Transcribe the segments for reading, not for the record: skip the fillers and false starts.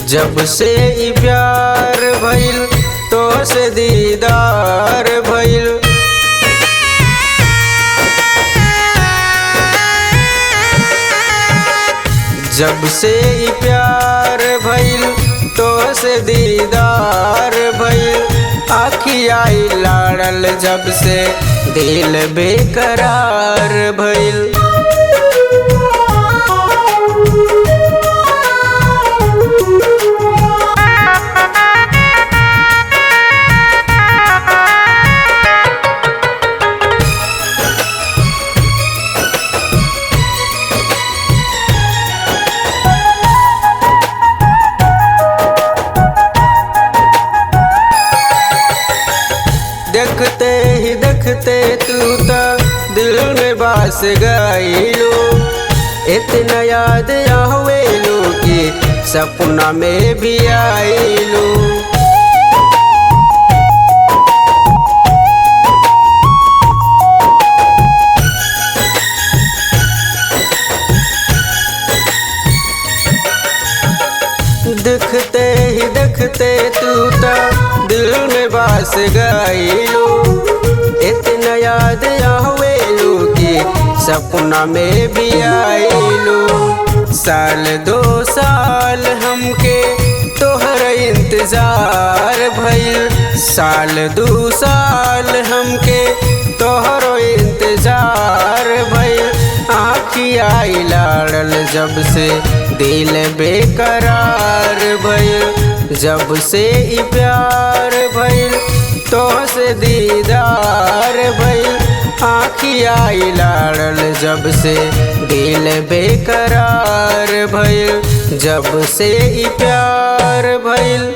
जब से ई प्यार भइल तो से दीदार भइल। जब से ई प्यार भइल तो से दीदार भइल। आखिया लाड़ल जब से दिल बेकरार भइल। देखते ही देखते तू तो दिल में बस गईलू। इतना याद आवेलू कि सपना में भी आईलू। देखते ही देखते तू तो दिल में बस गईलू। इतना याद आवेलू कि सपना में भी आईलू। साल दो साल हमके तोहर इंतजार भइल। साल दो साल हमके तोहर इंतजार भइल। आखिया लाड़ल जब से दिल बेकरार भइल। जब से ई प्यार भइल तो से दीदार भइल। आखिया लाड़ल जब से दिल बेकरार भइल। जब से ई प्यार भइल।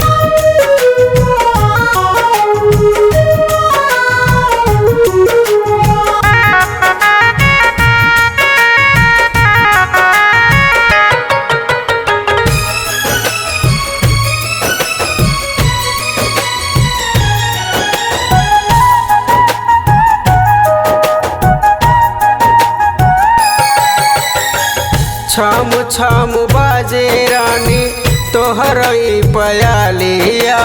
छाम छाम बाजे रानी तोहर पयालिया।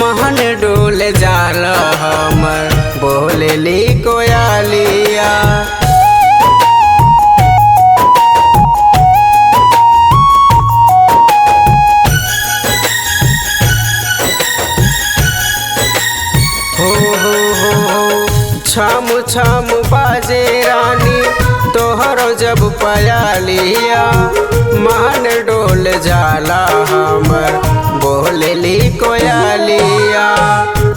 महन डोल जाल हमर बोलेली कोयालिया। हो छाम छाम बाजे रानी तोहर जब पयालिया। मान डोल जाला हमर बोलेली कोयालिया।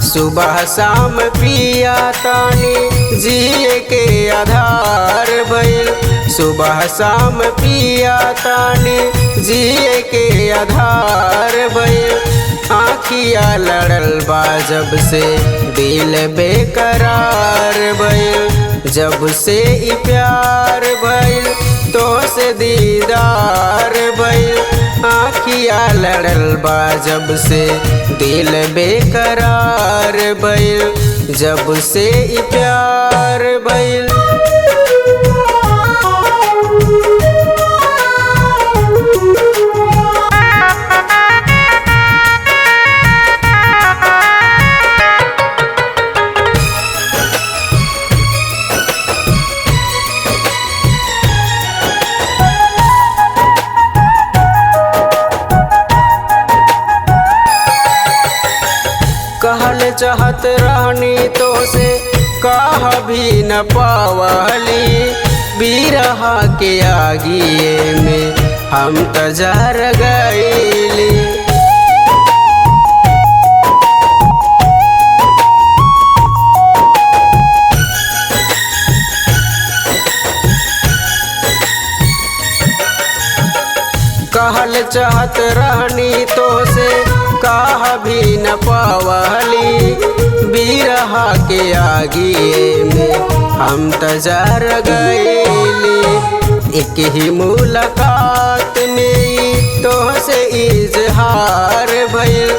सुबह शाम पिया तानी जिए के आधार भइल। सुबह शाम पिया तानी जिए के आधार भइल। आखिया लड़ल बा जब से दिल बेकरार भइल। जब से ई प्यार भइल तो से दीदार भइल। आखिया लड़ल बा जब से दिल बेकरार भइल। जब से ई प्यार भइल। कहल चाहत रहनी तो से कह भी न पावली। बिरहा के आगिए में हम तो जर गईली। कहल चाहत रहनी तो से कह भी न पावली। बिरहा के आगिए में हम तो जर गईली। एक ही मुलाकात में तो से इजहार भइल।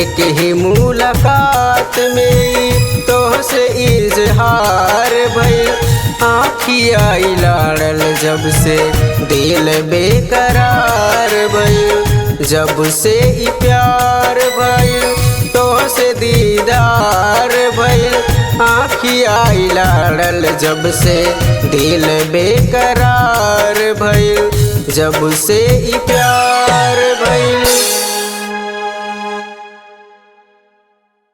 एक ही मुलाकात में तो से इजहार भइल। आखिया लाड़ल जब से दिल बेकरार भइल। जब से ई प्यार भइल तो से दीदार भइल आँखिया लाड़ल जब से दिल बेकरार भइल जब से ई प्यार